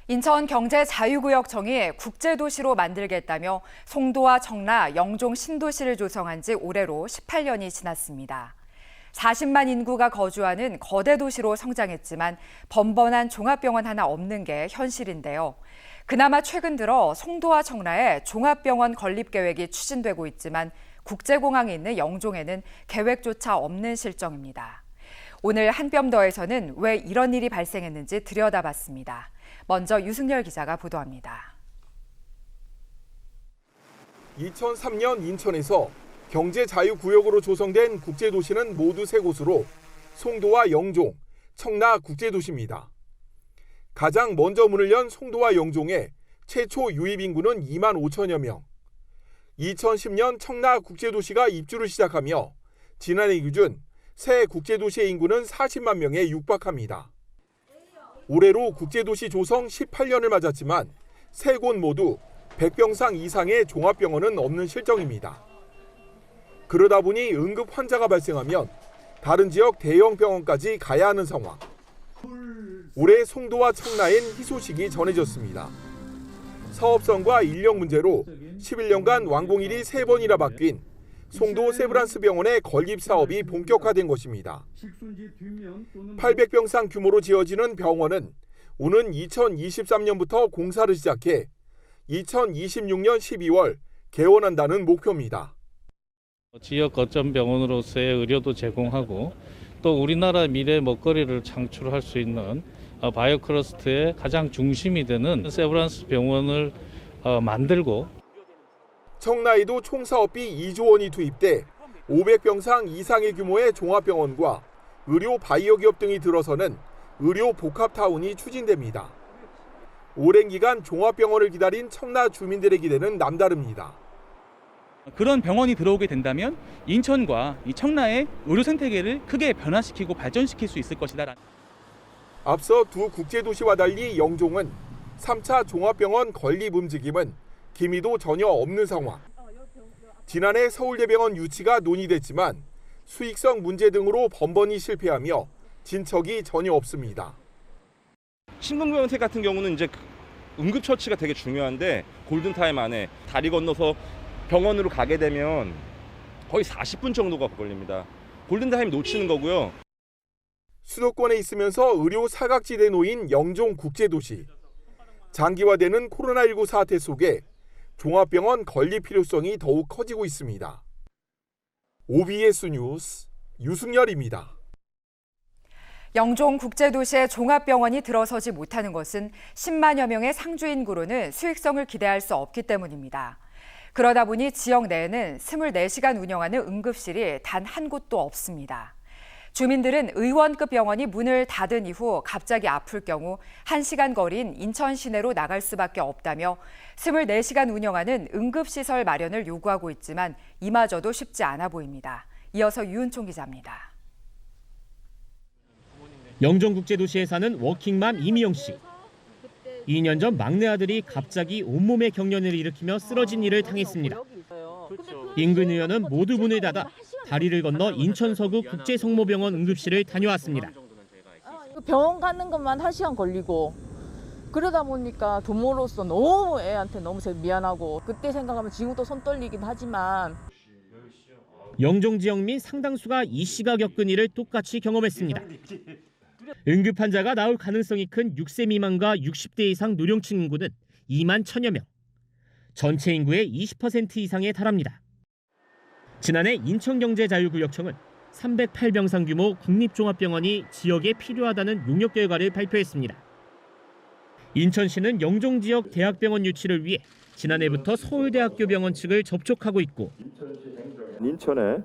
인천경제자유구역청이 국제도시로 만들겠다며 송도와 청라, 영종 신도시를 조성한 지 올해로 18년이 지났습니다. 40만 인구가 거주하는 거대 도시로 성장했지만 번번한 종합병원 하나 없는 게 현실인데요. 그나마 최근 들어 송도와 청라에 종합병원 건립 계획이 추진되고 있지만 국제공항이 있는 영종에는 계획조차 없는 실정입니다. 오늘 한뼘더에서는 왜 이런 일이 발생했는지 들여다봤습니다. 먼저 유승열 기자가 보도합니다. 2003년 인천에서 경제자유구역으로 조성된 국제도시는 모두 3곳으로 송도와 영종, 청라 국제도시입니다. 가장 먼저 문을 연 송도와 영종에 최초 유입 인구는 2만 5천여 명. 2010년 청라 국제도시가 입주를 시작하며 지난해 기준 새 국제도시의 인구는 40만 명에 육박합니다. 올해로 국제도시 조성 18년을 맞았지만 3곳 모두 100병상 이상의 종합병원은 없는 실정입니다. 그러다 보니 응급 환자가 발생하면 다른 지역 대형 병원까지 가야 하는 상황. 올해 송도와 청라엔 희소식이 전해졌습니다. 사업성과 인력 문제로 11년간 완공일이 3번이나 바뀐 송도 세브란스 병원의 건립 사업이 본격화된 것입니다. 800병상 규모로 지어지는 병원은 오는 2023년부터 공사를 시작해 2026년 12월 개원한다는 목표입니다. 지역 거점 병원으로서의 의료도 제공하고 또 우리나라 미래 먹거리를 창출할 수 있는 바이오 클러스터의 가장 중심이 되는 세브란스 병원을 만들고 청라에도 총 사업비 2조 원이 투입돼 500병상 이상의 규모의 종합병원과 의료 바이오 기업 등이 들어서는 의료 복합타운이 추진됩니다. 오랜 기간 종합병원을 기다린 청라 주민들의 기대는 남다릅니다. 그런 병원이 들어오게 된다면 인천과 이 청라의 의료 생태계를 크게 변화시키고 발전시킬 수 있을 것이다. 앞서 두 국제도시와 달리 영종은 3차 종합병원 건립 움직임은 기미도 전혀 없는 상황. 지난해 서울대병원 유치가 논의됐지만 수익성 문제 등으로 번번이 실패하며 진척이 전혀 없습니다. 심근경색 같은 경우는 이제 응급처치가 되게 중요한데 골든타임 안에 다리 건너서 병원으로 가게 되면 거의 40분 정도가 걸립니다. 골든타임 놓치는 거고요. 수도권에 있으면서 의료 사각지대에 놓인 영종 국제도시. 장기화되는 코로나19 사태 속에 종합병원 건립 필요성이 더욱 커지고 있습니다. OBS 뉴스 유승열입니다. 영종 국제도시에 종합병원이 들어서지 못하는 것은 10만여 명의 상주 인구로는 수익성을 기대할 수 없기 때문입니다. 그러다 보니 지역 내에는 24시간 운영하는 응급실이 단 한 곳도 없습니다. 주민들은 의원급 병원이 문을 닫은 이후 갑자기 아플 경우 1시간 거리인 인천 시내로 나갈 수밖에 없다며 24시간 운영하는 응급시설 마련을 요구하고 있지만 이마저도 쉽지 않아 보입니다. 이어서 유은총 기자입니다. 영종국제도시에 사는 워킹맘 이미영 씨. 2년 전 막내 아들이 갑자기 온몸에 경련을 일으키며 쓰러진 일을 당했습니다. 인근 의원은 모두 문을 닫아 다리를 건너 인천 서구 국제성모병원 응급실을 다녀왔습니다. 병원 가는 것만 1시간 걸리고 그러다 보니까 부모로서 너무 애한테 너무 미안하고 그때 생각하면 지금도 손 떨리긴 하지만 영종 지역 민 상당수가 이 씨가 겪은 일을 똑같이 경험했습니다. 응급 환자가 나올 가능성이 큰 6세 미만과 60대 이상 노령층 인구는 2만 1천여 명. 전체 인구의 20% 이상에 달합니다. 지난해 인천경제자유구역청은 308병상 규모 국립종합병원이 지역에 필요하다는 용역 결과를 발표했습니다. 인천시는 영종 지역 대학병원 유치를 위해 지난해부터 서울대학교 병원 측을 접촉하고 있고 인천에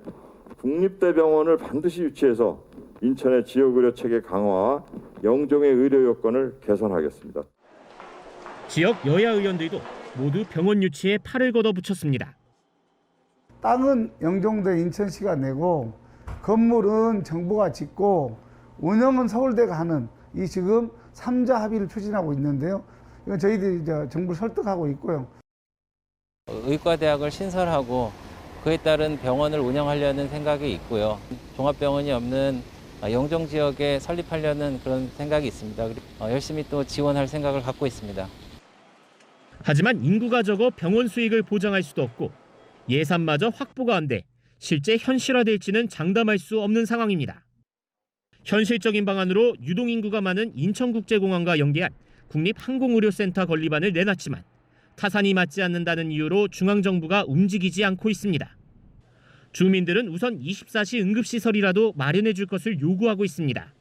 국립대병원을 반드시 유치해서 인천의 지역의료 체계 강화와 영종의 의료 여건을 개선하겠습니다. 지역 여야 의원들도 모두 병원 유치에 팔을 걷어붙였습니다. 땅은 영종도 인천시가 내고 건물은 정부가 짓고 운영은 서울대가 하는 이 지금 3자 합의를 추진하고 있는데요. 이건 저희들이 정부를 설득하고 있고요. 의과대학을 신설하고 그에 따른 병원을 운영하려는 생각이 있고요. 종합병원이 없는 영종 지역에 설립하려는 그런 생각이 있습니다. 열심히 또 지원할 생각을 갖고 있습니다. 하지만 인구가 적어 병원 수익을 보장할 수도 없고 예산마저 확보가 안 돼 실제 현실화될지는 장담할 수 없는 상황입니다. 현실적인 방안으로 유동인구가 많은 인천국제공항과 연계한 국립항공의료센터 건립안을 내놨지만 타산이 맞지 않는다는 이유로 중앙정부가 움직이지 않고 있습니다. 주민들은 우선 24시 응급시설이라도 마련해 줄 것을 요구하고 있습니다.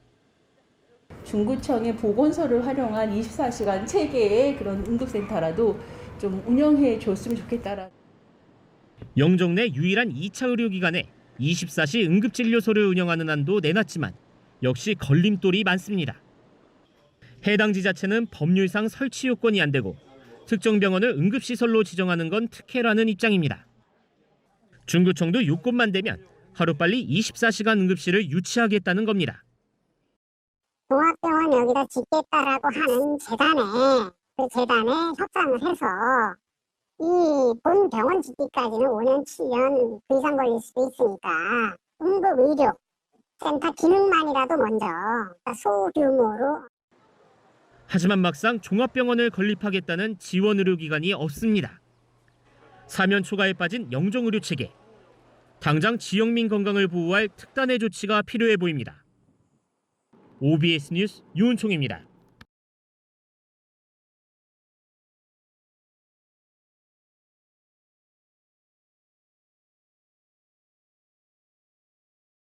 중구청의 보건소를 활용한 24시간 체계의 그런 응급센터라도 좀 운영해 줬으면 좋겠다라. 영종 내 유일한 2차 의료기관에 24시 응급진료소를 운영하는 안도 내놨지만 역시 걸림돌이 많습니다. 해당 지자체는 법률상 설치 요건이 안 되고 특정 병원을 응급시설로 지정하는 건 특혜라는 입장입니다. 중구청도 요건만 되면 하루빨리 24시간 응급실을 유치하겠다는 겁니다. 종합병원 여기다 짓겠다라고 하는 그 재단에 협상을 해서 이 본 병원 짓기까지는 5년, 7년 그 이상 걸릴 수도 있으니까 응급의료센터 기능만이라도 먼저 소규모로. 하지만 막상 종합병원을 건립하겠다는 지원 의료기관이 없습니다. 사면 초과에 빠진 영종의료체계. 당장 지역민 건강을 보호할 특단의 조치가 필요해 보입니다. OBS 뉴스 유은총입니다.